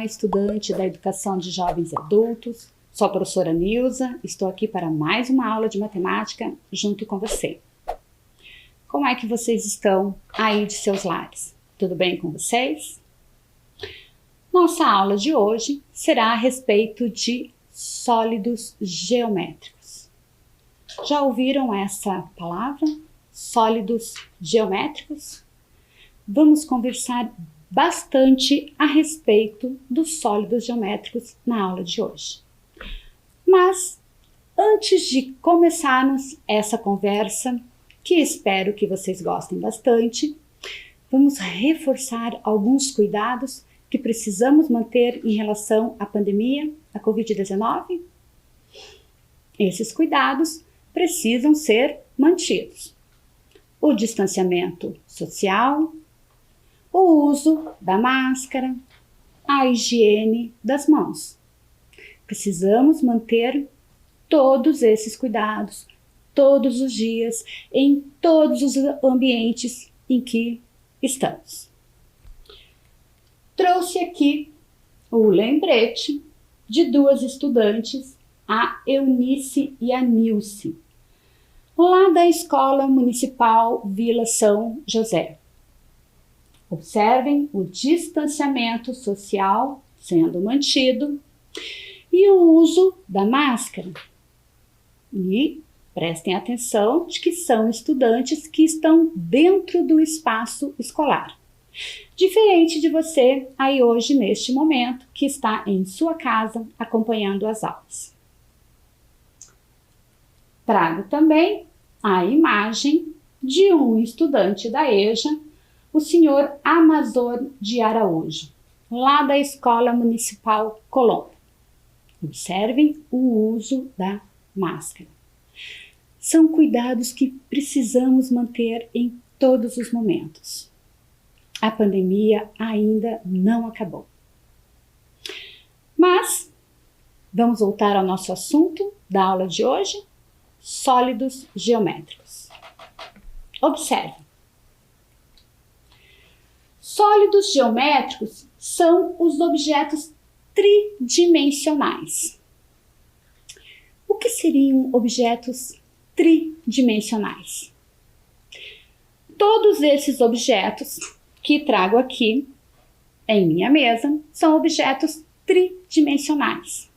Olá, estudante da Educação de Jovens e Adultos. Sou a professora Nilza, estou aqui para mais uma aula de matemática junto com você. Como é que vocês estão aí de seus lares? Tudo bem com vocês? Nossa aula de hoje será a respeito de sólidos geométricos. Já ouviram essa palavra? Sólidos geométricos? Vamos conversar bastante a respeito dos sólidos geométricos na aula de hoje. Mas, antes de começarmos essa conversa, que espero que vocês gostem bastante, vamos reforçar alguns cuidados que precisamos manter em relação à pandemia, à Covid-19. Esses cuidados precisam ser mantidos. O distanciamento social, o uso da máscara, a higiene das mãos. Precisamos manter todos esses cuidados, todos os dias, em todos os ambientes em que estamos. Trouxe aqui o lembrete de duas estudantes, a Eunice e a Nilce, lá da Escola Municipal Vila São José. Observem o distanciamento social sendo mantido e o uso da máscara. E prestem atenção de que são estudantes que estão dentro do espaço escolar. Diferente de você aí hoje, neste momento, que está em sua casa acompanhando as aulas. Trago também a imagem de um estudante da EJA, o senhor Amazor de Araújo, lá da Escola Municipal Colombo. Observem o uso da máscara. São cuidados que precisamos manter em todos os momentos. A pandemia ainda não acabou. Mas vamos voltar ao nosso assunto da aula de hoje, sólidos geométricos. Observe. Sólidos geométricos são os objetos tridimensionais. O que seriam objetos tridimensionais? Todos esses objetos que trago aqui em minha mesa são objetos tridimensionais.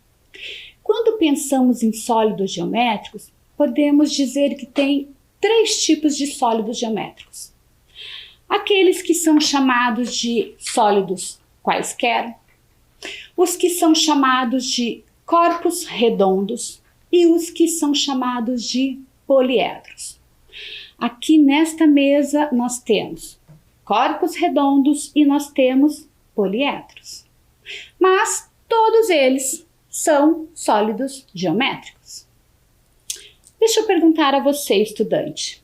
Quando pensamos em sólidos geométricos, podemos dizer que tem três tipos de sólidos geométricos. Aqueles que são chamados de sólidos quaisquer, os que são chamados de corpos redondos e os que são chamados de poliedros. Aqui nesta mesa nós temos corpos redondos e nós temos poliedros. Mas todos eles são sólidos geométricos. Deixa eu perguntar a você, estudante.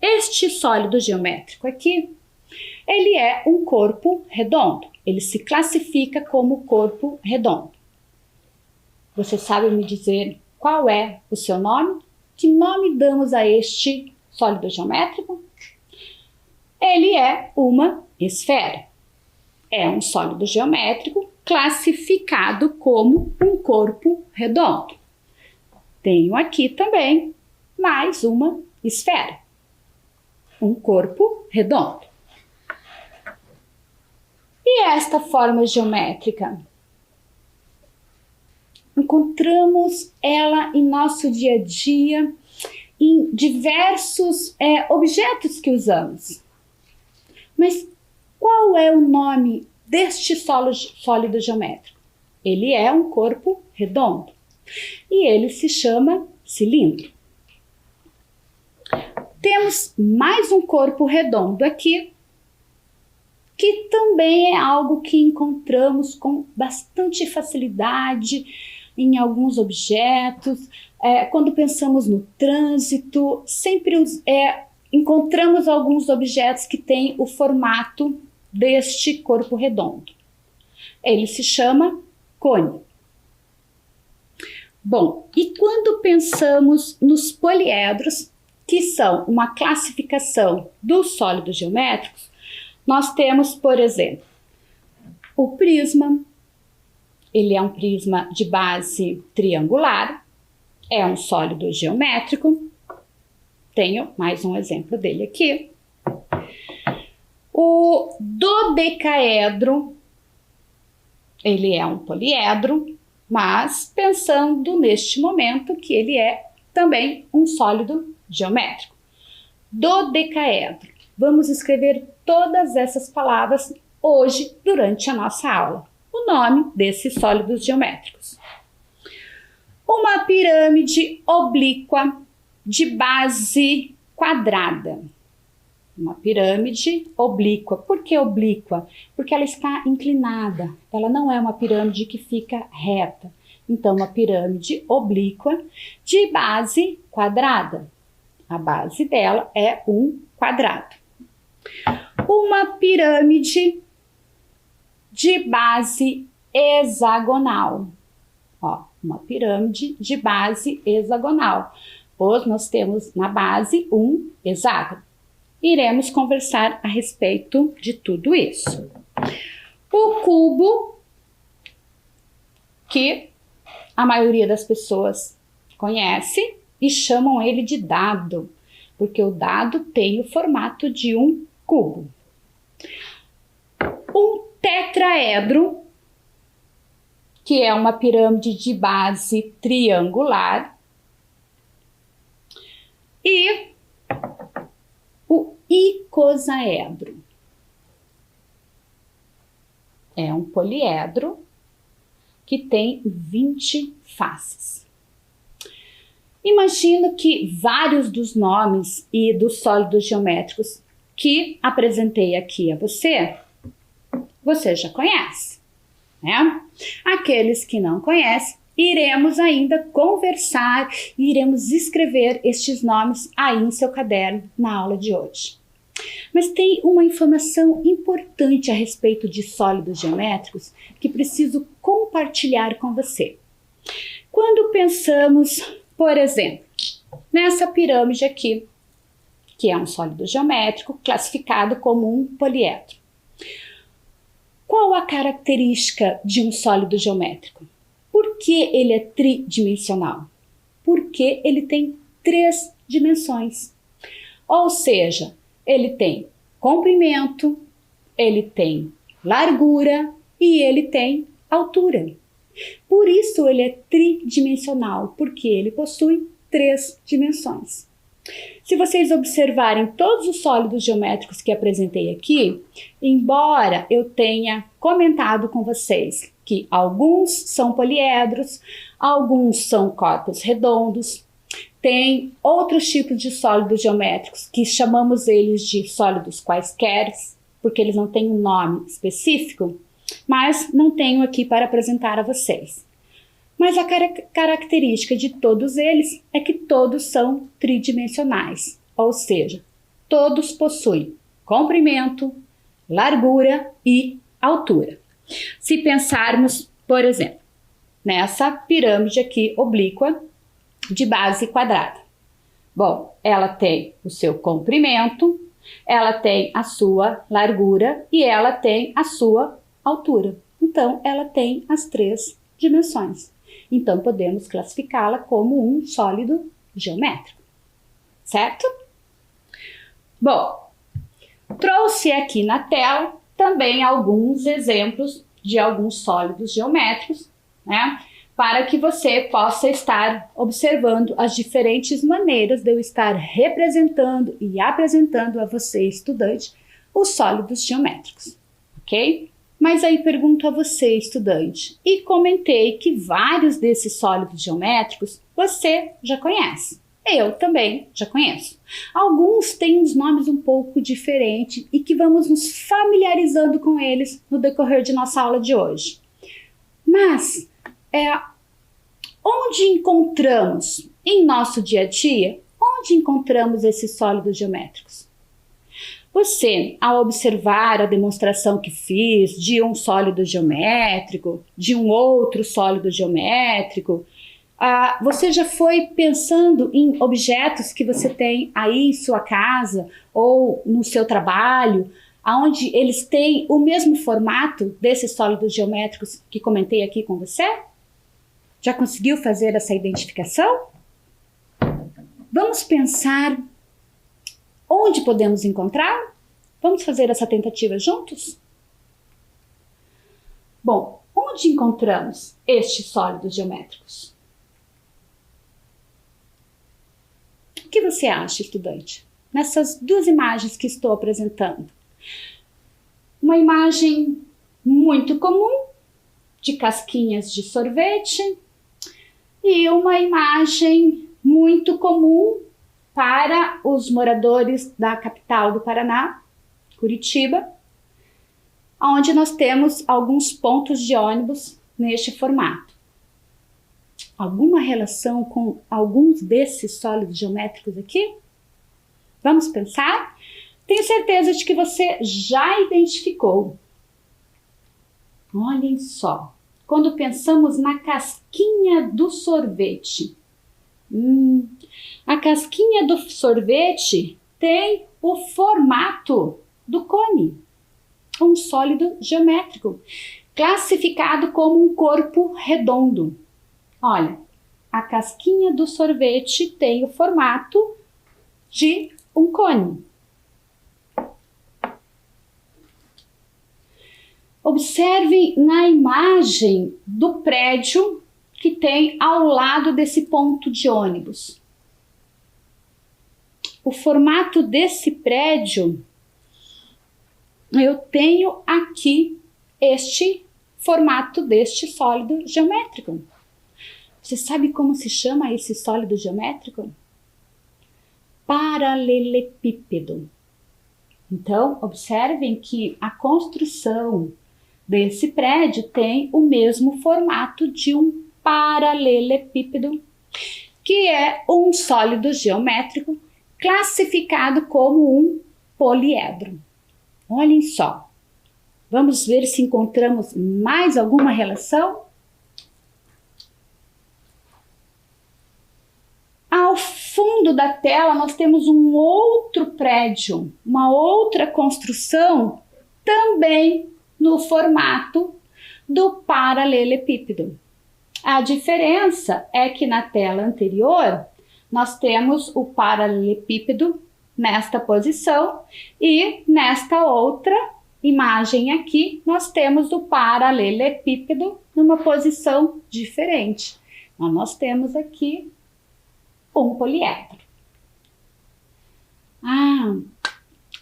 Este sólido geométrico aqui, ele é um corpo redondo. Ele se classifica como corpo redondo. Você sabe me dizer qual é o seu nome? Que nome damos a este sólido geométrico? Ele é uma esfera. É um sólido geométrico classificado como um corpo redondo. Tenho aqui também mais uma esfera. Um corpo redondo. E esta forma geométrica? Encontramos ela em nosso dia a dia, em diversos objetos que usamos. Mas qual é o nome deste sólido geométrico? Ele é um corpo redondo e ele se chama cilindro. Temos mais um corpo redondo aqui, que também é algo que encontramos com bastante facilidade em alguns objetos. Quando pensamos no trânsito, sempre encontramos alguns objetos que têm o formato deste corpo redondo. Ele se chama cone. Bom, e quando pensamos nos poliedros, que são uma classificação dos sólidos geométricos, nós temos, por exemplo, o prisma, ele é um prisma de base triangular, é um sólido geométrico. Tenho mais um exemplo dele aqui. O dodecaedro, ele é um poliedro, mas pensando neste momento que ele é também um sólido geométrico. Dodecaedro. Vamos escrever todas essas palavras hoje durante a nossa aula. O nome desses sólidos geométricos. Uma pirâmide oblíqua de base quadrada. Uma pirâmide oblíqua. Por que oblíqua? Porque ela está inclinada. Ela não é uma pirâmide que fica reta. Então, uma pirâmide oblíqua de base quadrada. A base dela é um quadrado. Uma pirâmide de base hexagonal. Ó, uma pirâmide de base hexagonal, pois nós temos na base um hexágono. Iremos conversar a respeito de tudo isso. O cubo, que a maioria das pessoas conhece e chamam ele de dado, porque o dado tem o formato de um cubo. Um tetraedro, que é uma pirâmide de base triangular, e o icosaedro. É um poliedro que tem 20 faces. Imagino que vários dos nomes e dos sólidos geométricos que apresentei aqui a você, você já conhece, né? Aqueles que não conhecem, iremos ainda conversar e iremos escrever estes nomes aí em seu caderno na aula de hoje. Mas tem uma informação importante a respeito de sólidos geométricos que preciso compartilhar com você. Quando pensamos, por exemplo, nessa pirâmide aqui, que é um sólido geométrico classificado como um poliedro. Qual a característica de um sólido geométrico? Por que ele é tridimensional? Porque ele tem 3 dimensões. Ou seja, ele tem comprimento, ele tem largura e ele tem altura. Por isso ele é tridimensional, porque ele possui 3 dimensões. Se vocês observarem todos os sólidos geométricos que apresentei aqui, embora eu tenha comentado com vocês que alguns são poliedros, alguns são corpos redondos, tem outros tipos de sólidos geométricos que chamamos eles de sólidos quaisquer, porque eles não têm um nome específico, mas não tenho aqui para apresentar a vocês. Mas a característica de todos eles é que todos são tridimensionais, ou seja, todos possuem comprimento, largura e altura. Se pensarmos, por exemplo, nessa pirâmide aqui oblíqua de base quadrada. Bom, ela tem o seu comprimento, ela tem a sua largura e ela tem a sua altura. Então, ela tem as 3 dimensões. Então, podemos classificá-la como um sólido geométrico, certo? Bom, trouxe aqui na tela também alguns exemplos de alguns sólidos geométricos, né? Para que você possa estar observando as diferentes maneiras de eu estar representando e apresentando a você, estudante, os sólidos geométricos, ok? Mas aí pergunto a você, estudante, e comentei que vários desses sólidos geométricos você já conhece. Eu também já conheço. Alguns têm uns nomes um pouco diferentes e que vamos nos familiarizando com eles no decorrer de nossa aula de hoje. Mas, onde encontramos em nosso dia a dia, onde encontramos esses sólidos geométricos? Você, ao observar a demonstração que fiz de um sólido geométrico, de um outro sólido geométrico, você já foi pensando em objetos que você tem aí em sua casa ou no seu trabalho, onde eles têm o mesmo formato desses sólidos geométricos que comentei aqui com você? Já conseguiu fazer essa identificação? Vamos pensar onde podemos encontrar? Vamos fazer essa tentativa juntos? Bom, onde encontramos estes sólidos geométricos? O que você acha, estudante? Nessas duas imagens que estou apresentando. Uma imagem muito comum de casquinhas de sorvete e uma imagem muito comum para os moradores da capital do Paraná, Curitiba, onde nós temos alguns pontos de ônibus neste formato. Alguma relação com alguns desses sólidos geométricos aqui? Vamos pensar? Tenho certeza de que você já identificou. Olhem só, quando pensamos na casquinha do sorvete. A casquinha do sorvete tem o formato do cone, um sólido geométrico, classificado como um corpo redondo. Olha, a casquinha do sorvete tem o formato de um cone. Observem na imagem do prédio que tem ao lado desse ponto de ônibus. O formato desse prédio, eu tenho aqui este formato deste sólido geométrico. Você sabe como se chama esse sólido geométrico? Paralelepípedo. Então, observem que a construção desse prédio tem o mesmo formato de um paralelepípedo, que é um sólido geométrico classificado como um poliedro. Olhem só. Vamos ver se encontramos mais alguma relação? Ao fundo da tela nós temos um outro prédio, uma outra construção, também no formato do paralelepípedo. A diferença é que na tela anterior nós temos o paralelepípedo nesta posição e nesta outra imagem aqui nós temos o paralelepípedo numa posição diferente. Então, nós temos aqui um poliedro.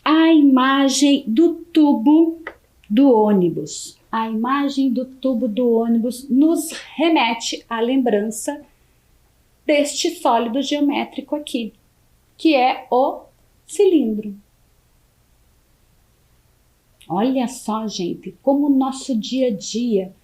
A imagem do tubo do ônibus. A imagem do tubo do ônibus nos remete à lembrança deste sólido geométrico aqui, que é o cilindro. Olha só, gente, como o nosso dia a dia,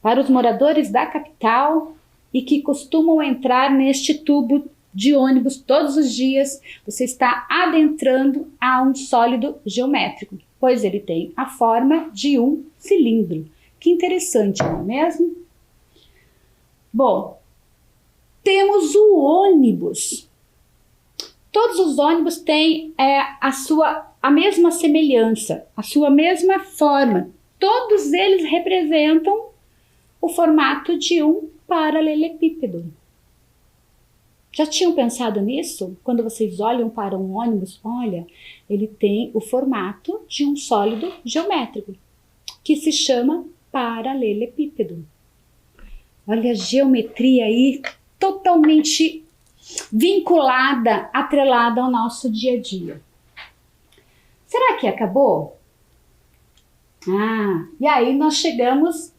para os moradores da capital e que costumam entrar neste tubo de ônibus todos os dias, você está adentrando a um sólido geométrico, pois ele tem a forma de um cilindro. Que interessante, não é mesmo? Bom, temos o ônibus. Todos os ônibus têm a mesma semelhança, a sua mesma forma. Todos eles representam o formato de um paralelepípedo. Já tinham pensado nisso? Quando vocês olham para um ônibus, olha, ele tem o formato de um sólido geométrico, que se chama paralelepípedo. Olha a geometria aí totalmente vinculada, atrelada ao nosso dia a dia. Será que acabou? E aí nós chegamos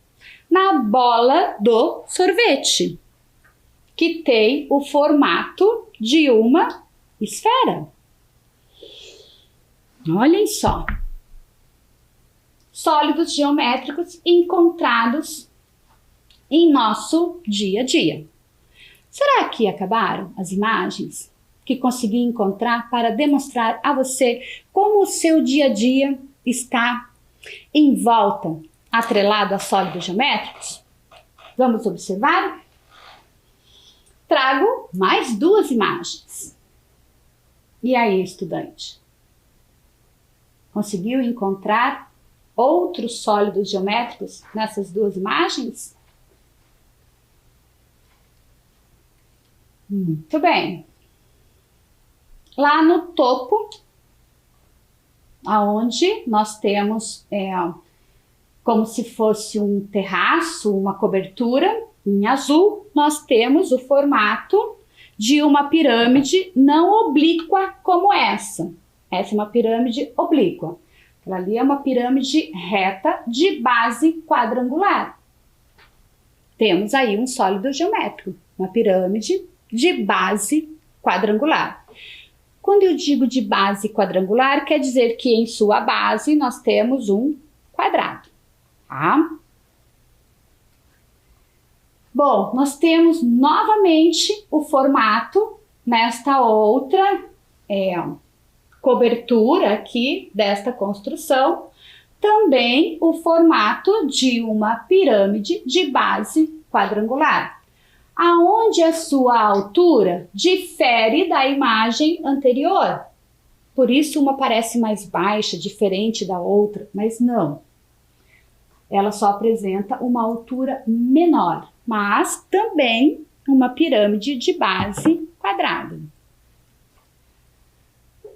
na bola do sorvete, que tem o formato de uma esfera. Olhem só. Sólidos geométricos encontrados em nosso dia a dia. Será que acabaram as imagens que consegui encontrar para demonstrar a você como o seu dia a dia está em volta, atrelado a sólidos geométricos? Vamos observar? Trago mais duas imagens. E aí, estudante? Conseguiu encontrar outros sólidos geométricos nessas duas imagens? Muito bem. Lá no topo, aonde nós temos como se fosse um terraço, uma cobertura em azul, nós temos o formato de uma pirâmide não oblíqua como essa. Essa é uma pirâmide oblíqua. Aquela ali é uma pirâmide reta de base quadrangular. Temos aí um sólido geométrico, uma pirâmide de base quadrangular. Quando eu digo de base quadrangular, quer dizer que em sua base nós temos um quadrado, tá? Bom, nós temos novamente o formato nesta outra cobertura aqui desta construção, também o formato de uma pirâmide de base quadrangular, aonde a sua altura difere da imagem anterior. Por isso uma parece mais baixa, diferente da outra, mas não. Ela só apresenta uma altura menor, mas também uma pirâmide de base quadrada.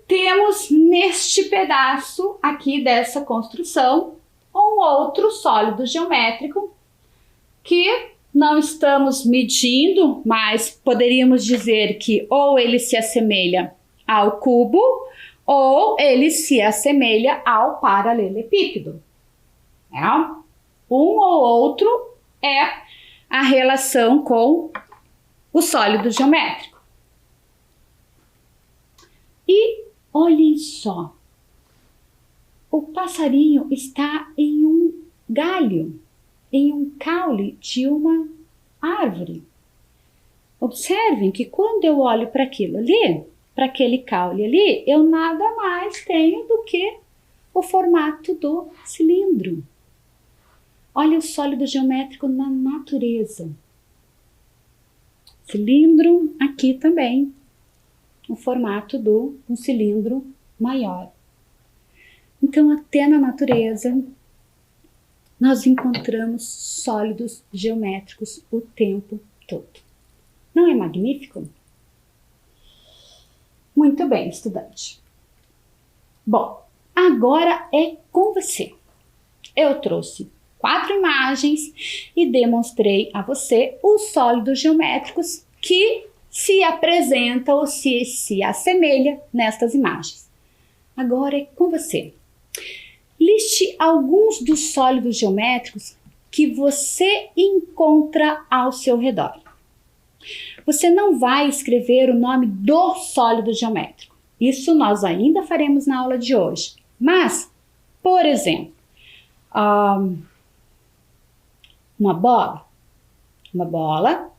Temos neste pedaço aqui dessa construção um outro sólido geométrico que não estamos medindo, mas poderíamos dizer que ou ele se assemelha ao cubo ou ele se assemelha ao paralelepípedo. Um ou outro é a relação com o sólido geométrico. E olhem só, o passarinho está em um galho, em um caule de uma árvore. Observem que quando eu olho para aquilo ali, para aquele caule ali, eu nada mais tenho do que o formato do cilindro. Olha o sólido geométrico na natureza. Cilindro aqui também, o formato de um cilindro maior. Então, até na natureza, nós encontramos sólidos geométricos o tempo todo. Não é magnífico? Muito bem, estudante. Bom, agora é com você. Eu trouxe 4 imagens e demonstrei a você os sólidos geométricos que se apresentam ou se assemelham nestas imagens. Agora é com você. Liste alguns dos sólidos geométricos que você encontra ao seu redor. Você não vai escrever o nome do sólido geométrico. Isso nós ainda faremos na aula de hoje. Mas, por exemplo, uma bola. Uma bola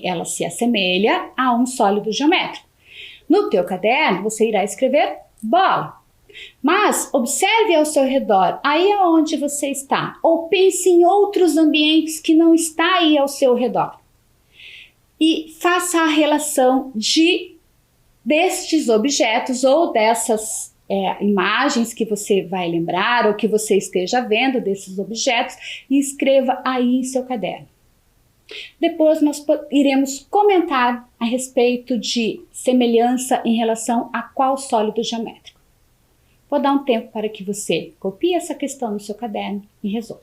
ela se assemelha a um sólido geométrico. No teu caderno, você irá escrever bola. Mas observe ao seu redor, aí aonde você está, ou pense em outros ambientes que não está aí ao seu redor. E faça a relação destes objetos ou dessas imagens que você vai lembrar ou que você esteja vendo desses objetos e escreva aí em seu caderno. Depois nós iremos comentar a respeito de semelhança em relação a qual sólido geométrico. Vou dar um tempo para que você copie essa questão no seu caderno e resolva.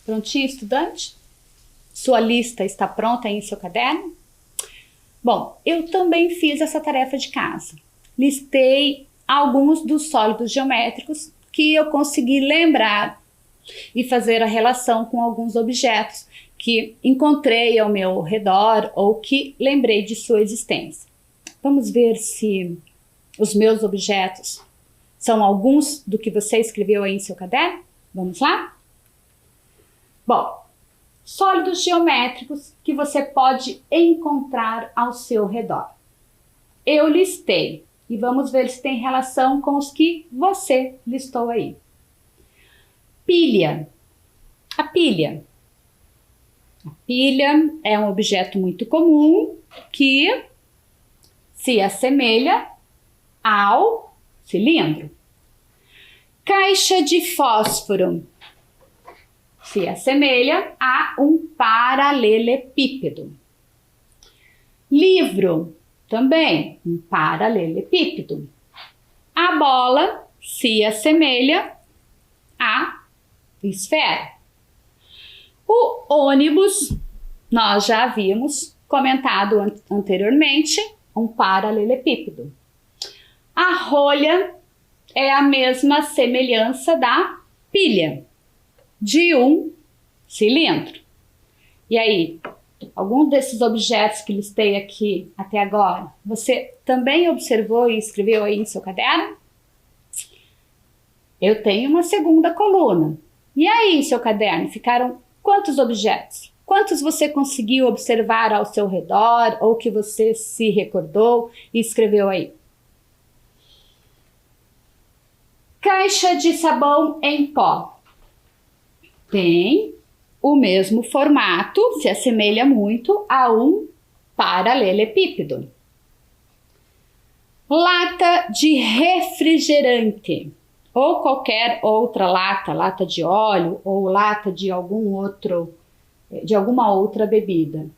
Prontinho, estudante? Sua lista está pronta aí em seu caderno? Bom, eu também fiz essa tarefa de casa. Listei alguns dos sólidos geométricos que eu consegui lembrar e fazer a relação com alguns objetos que encontrei ao meu redor ou que lembrei de sua existência. Vamos ver se os meus objetos são alguns do que você escreveu aí em seu caderno? Vamos lá? Bom, sólidos geométricos que você pode encontrar ao seu redor. Eu listei e vamos ver se tem relação com os que você listou aí. Pilha. A pilha é um objeto muito comum que se assemelha ao cilindro. Caixa de fósforo se assemelha a um paralelepípedo. Livro, também um paralelepípedo. A bola se assemelha à esfera. O ônibus, nós já havíamos comentado anteriormente, um paralelepípedo. A rolha é a mesma semelhança da pilha, de um cilindro. E aí, algum desses objetos que listei aqui até agora, você também observou e escreveu aí em seu caderno? Eu tenho uma segunda coluna. E aí, em seu caderno, ficaram quantos objetos? Quantos você conseguiu observar ao seu redor ou que você se recordou e escreveu aí? Caixa de sabão em pó. Tem o mesmo formato, se assemelha muito a um paralelepípedo. Lata de refrigerante ou qualquer outra lata, lata de óleo ou lata de alguma outra bebida.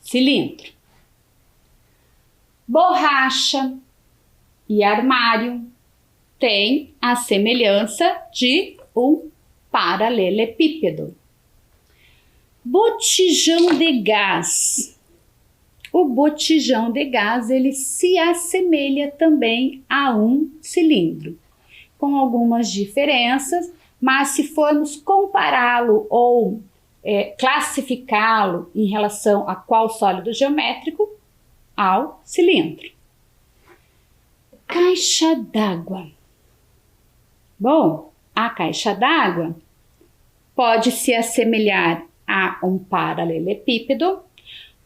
Cilindro. Borracha e armário tem a semelhança de um paralelepípedo. Botijão de gás. O botijão de gás, ele se assemelha também a um cilindro, com algumas diferenças, mas se formos compará-lo ou classificá-lo em relação a qual sólido geométrico, ao cilindro. Caixa d'água. Bom, a caixa d'água pode se assemelhar a um paralelepípedo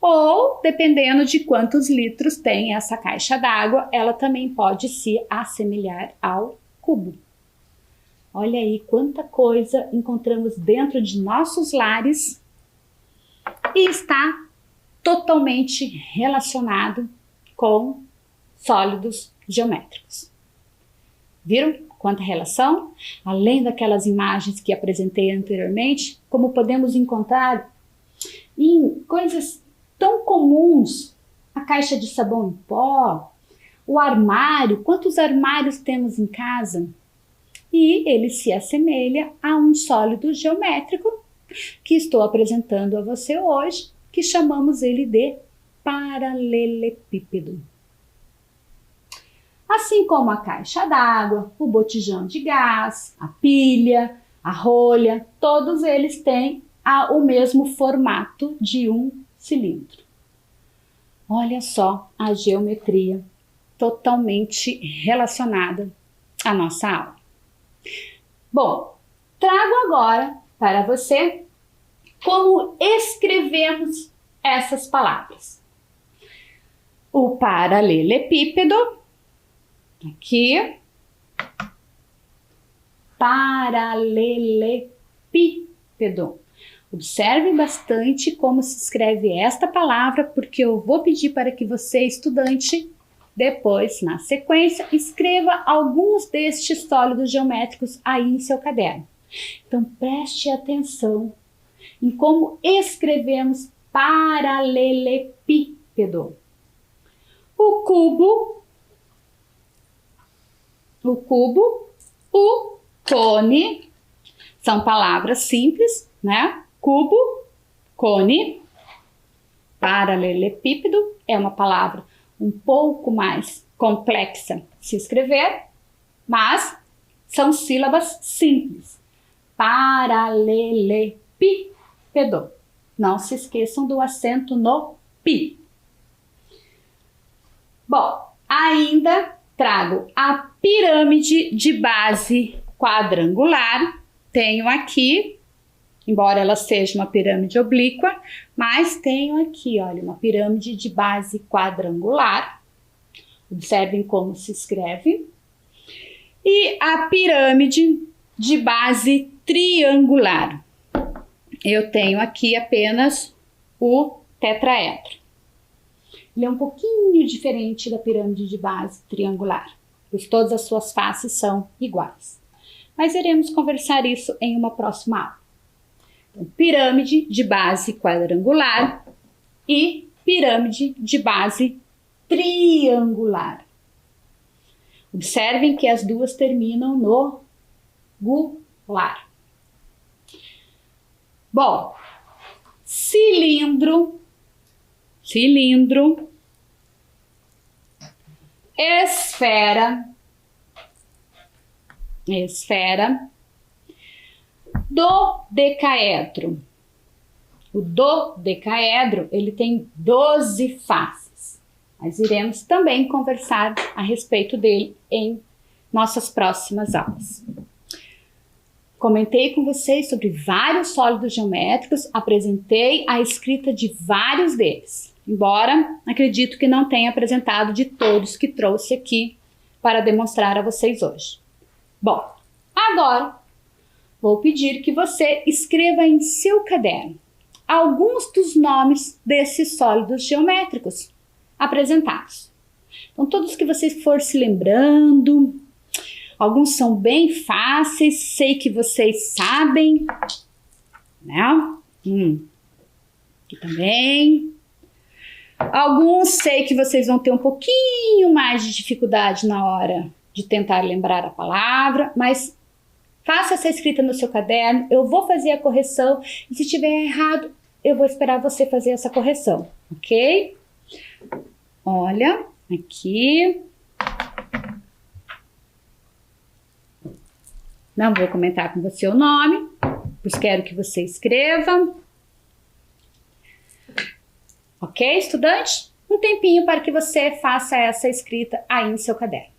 ou, dependendo de quantos litros tem essa caixa d'água, ela também pode se assemelhar ao cubo. Olha aí quanta coisa encontramos dentro de nossos lares e está totalmente relacionado com sólidos geométricos. Viram quanta relação? Além daquelas imagens que apresentei anteriormente, como podemos encontrar em coisas tão comuns, a caixa de sabão em pó, o armário, quantos armários temos em casa? E ele se assemelha a um sólido geométrico que estou apresentando a você hoje, que chamamos ele de paralelepípedo. Assim como a caixa d'água, o botijão de gás, a pilha, a rolha, todos eles têm o mesmo formato de um cilindro. Olha só a geometria totalmente relacionada à nossa aula. Bom, trago agora para você como escrevemos essas palavras. O paralelepípedo, aqui, paralelepípedo. Observe bastante como se escreve esta palavra, porque eu vou pedir para que você, estudante, depois, na sequência, escreva alguns destes sólidos geométricos aí em seu caderno. Então, preste atenção em como escrevemos paralelepípedo. O cubo, o cone, são palavras simples, né? Cubo, cone, paralelepípedo é uma palavra um pouco mais complexa de se escrever, mas são sílabas simples. Paralelepípedo. Não se esqueçam do acento no pi. Bom, ainda trago a pirâmide de base quadrangular. Tenho aqui, embora ela seja uma pirâmide oblíqua, mas tenho aqui, olha, uma pirâmide de base quadrangular. Observem como se escreve. E a pirâmide de base triangular. Eu tenho aqui apenas o tetraedro. Ele é um pouquinho diferente da pirâmide de base triangular, pois todas as suas faces são iguais. Mas iremos conversar isso em uma próxima aula. Então, pirâmide de base quadrangular e pirâmide de base triangular. Observem que as duas terminam no gular. Bom, cilindro, esfera, dodecaedro. O dodecaedro, ele tem 12 faces. Nós iremos também conversar a respeito dele em nossas próximas aulas. Comentei com vocês sobre vários sólidos geométricos, apresentei a escrita de vários deles, embora acredito que não tenha apresentado de todos que trouxe aqui para demonstrar a vocês hoje. Bom, agora vou pedir que você escreva em seu caderno alguns dos nomes desses sólidos geométricos apresentados. Então, todos que você for se lembrando, alguns são bem fáceis, sei que vocês sabem, né? Aqui também. Alguns sei que vocês vão ter um pouquinho mais de dificuldade na hora de tentar lembrar a palavra, mas faça essa escrita no seu caderno, eu vou fazer a correção e se estiver errado, eu vou esperar você fazer essa correção, ok? Olha, aqui. Não vou comentar com você o nome, pois quero que você escreva. Ok, estudante? Um tempinho para que você faça essa escrita aí no seu caderno.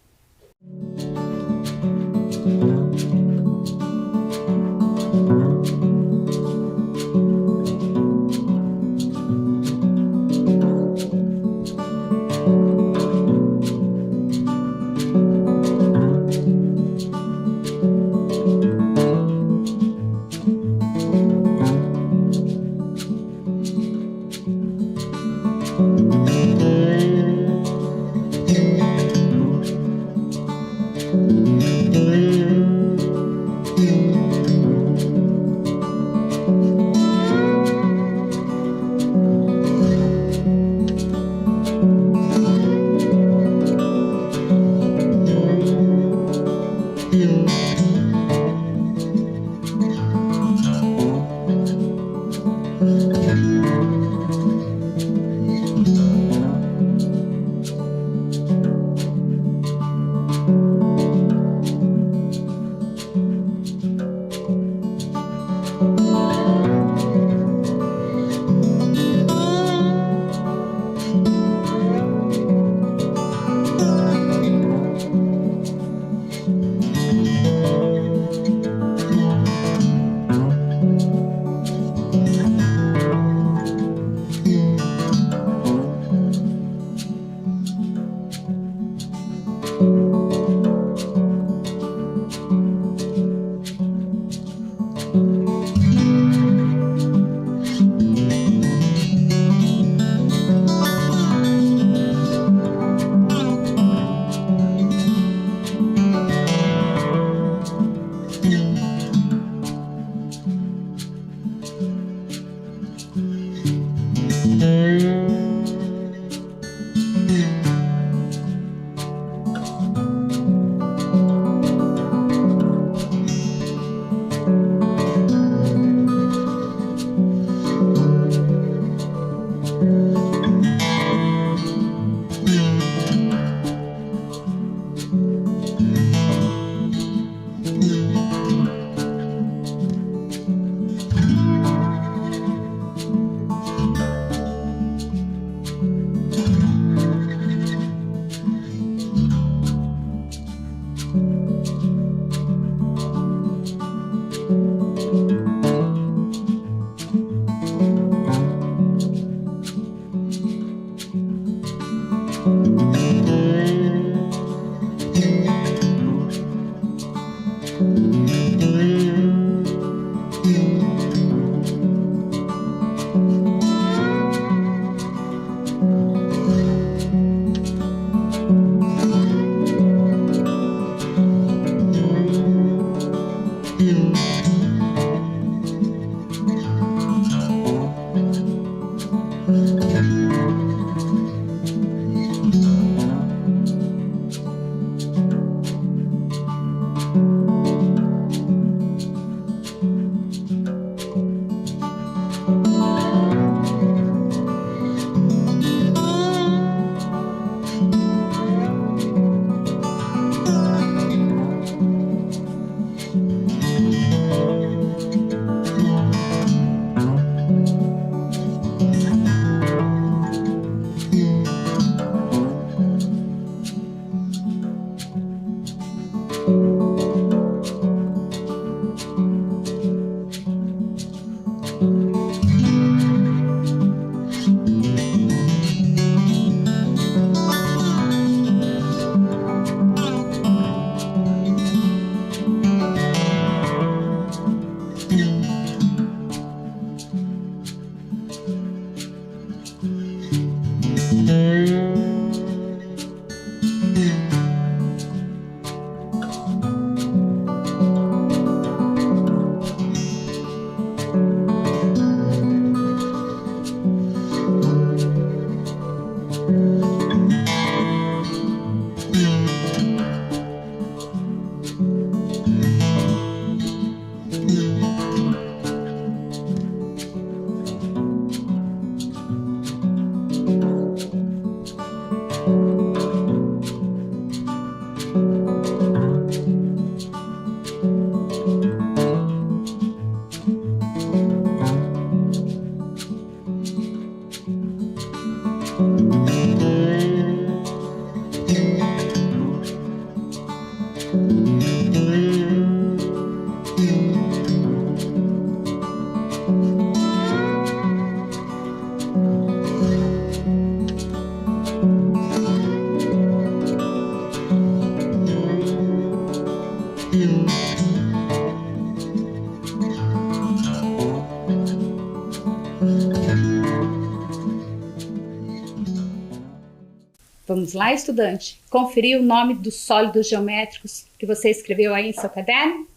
Vamos lá, estudante, conferir o nome dos sólidos geométricos que você escreveu aí em seu caderno?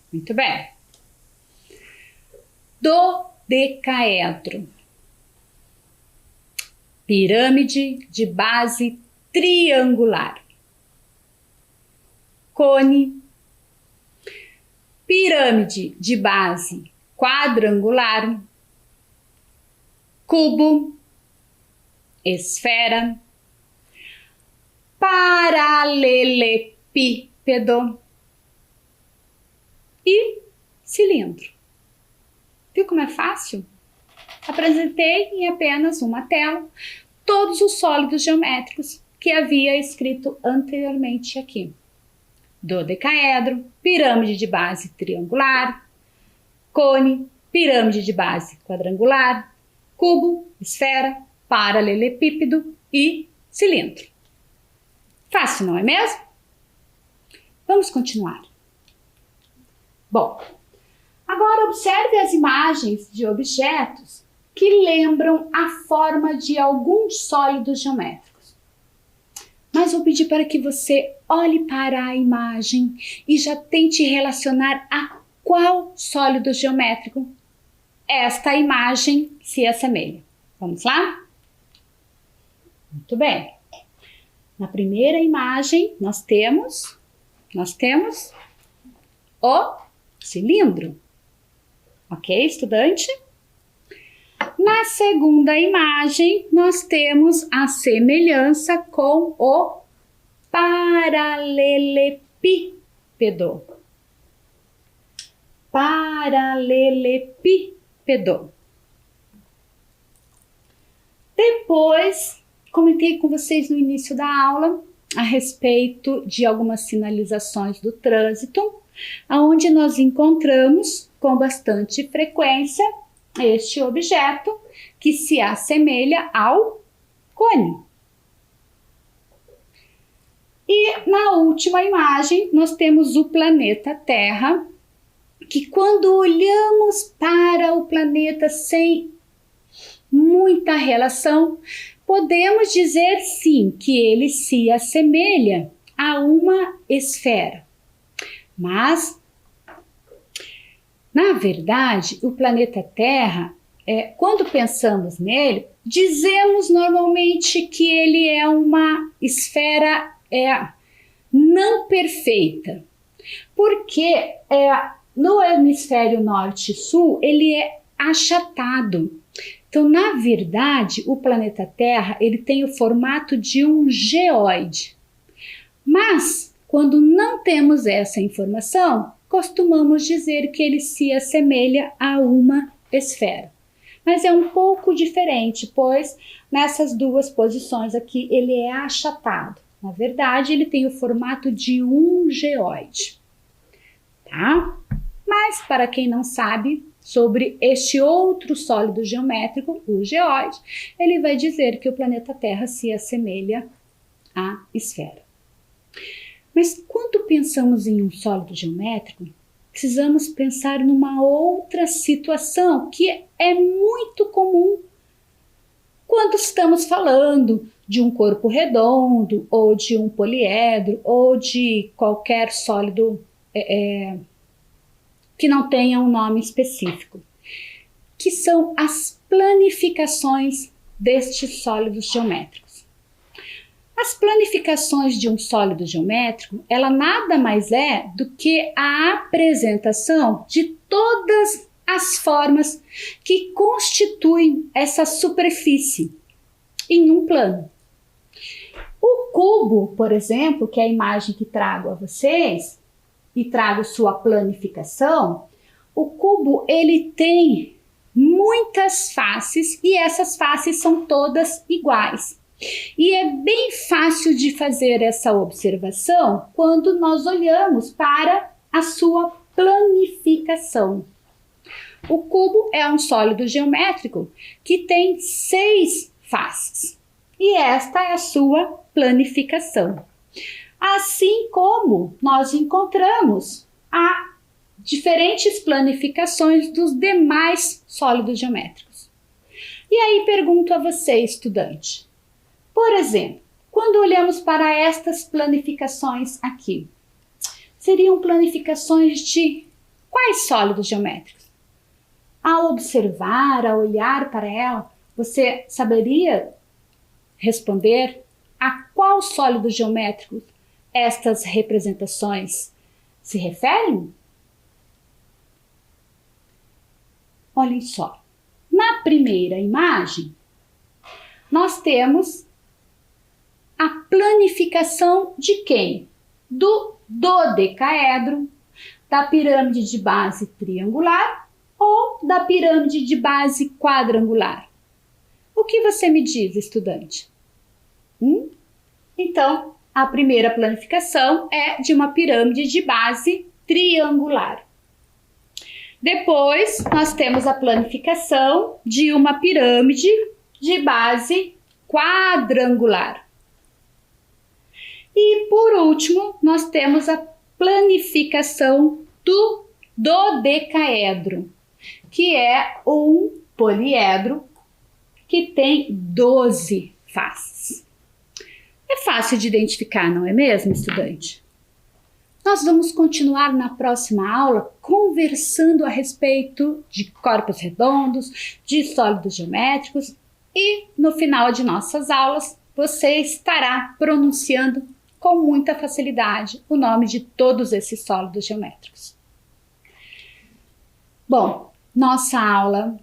Muito bem. Dodecaedro. Pirâmide de base triangular. Cone. Pirâmide de base quadrangular. cubo, esfera, paralelepípedo e cilindro. Viu como é fácil? Apresentei em apenas uma tela todos os sólidos geométricos que havia escrito anteriormente aqui. Dodecaedro, pirâmide de base triangular, cone, pirâmide de base quadrangular, cubo, esfera, paralelepípedo e cilindro. Fácil, não é mesmo? Vamos continuar. Bom, agora observe as imagens de objetos que lembram a forma de alguns sólidos geométricos. Mas vou pedir para que você olhe para a imagem e já tente relacionar a qual sólido geométrico esta imagem se assemelha. Vamos lá? Muito bem. Na primeira imagem nós temos o cilindro. Ok, estudante? Na segunda imagem, nós temos a semelhança com o paralelepípedo. Paralelepípedo. Depois, comentei com vocês no início da aula a respeito de algumas sinalizações do trânsito, onde nós encontramos com bastante frequência este objeto que se assemelha ao cone. E na última imagem nós temos o planeta Terra, que quando olhamos para o planeta sem muita relação, podemos dizer sim que ele se assemelha a uma esfera. Mas, na verdade, o planeta Terra, quando pensamos nele, dizemos normalmente que ele é uma esfera não perfeita, porque no hemisfério norte e sul ele é achatado. Então, na verdade, o planeta Terra ele tem o formato de um geóide. Mas, quando não temos essa informação, costumamos dizer que ele se assemelha a uma esfera. Mas é um pouco diferente, pois nessas duas posições aqui ele é achatado. Na verdade, ele tem o formato de um geóide. Tá? Mas, para quem não sabe sobre este outro sólido geométrico, o geóide, ele vai dizer que o planeta Terra se assemelha à esfera. Mas quando pensamos em um sólido geométrico, precisamos pensar numa outra situação que é muito comum quando estamos falando de um corpo redondo, ou de um poliedro, ou de qualquer sólido que não tenha um nome específico, que são as planificações destes sólidos geométricos. As planificações de um sólido geométrico, ela nada mais é do que a apresentação de todas as formas que constituem essa superfície em um plano. O cubo, por exemplo, que é a imagem que trago a vocês, e trago sua planificação, o cubo ele tem muitas faces e essas faces são todas iguais. E é bem fácil de fazer essa observação quando nós olhamos para a sua planificação. O cubo é um sólido geométrico que tem 6 faces e esta é a sua planificação. Assim como nós encontramos diferentes planificações dos demais sólidos geométricos. E aí pergunto a você, estudante, por exemplo, quando olhamos para estas planificações aqui, seriam planificações de quais sólidos geométricos? Ao observar, ao olhar para ela, você saberia responder a qual sólido geométrico estas representações se referem? Olhem só, Na primeira imagem, nós temos a planificação de quem? Do dodecaedro, da pirâmide de base triangular ou da pirâmide de base quadrangular. O que você me diz, estudante? Então, a primeira planificação é de uma pirâmide de base triangular. Depois, nós temos a planificação de uma pirâmide de base quadrangular. E, por último, nós temos a planificação do dodecaedro, que é um poliedro que tem 12 faces. É fácil de identificar, não é mesmo, estudante? Nós vamos continuar na próxima aula conversando a respeito de corpos redondos, de sólidos geométricos e no final de nossas aulas você estará pronunciando com muita facilidade o nome de todos esses sólidos geométricos. Bom, nossa aula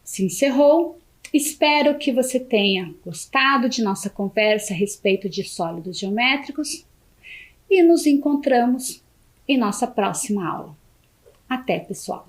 se encerrou. Espero que você tenha gostado de nossa conversa a respeito de sólidos geométricos e nos encontramos em nossa próxima aula. Até, pessoal!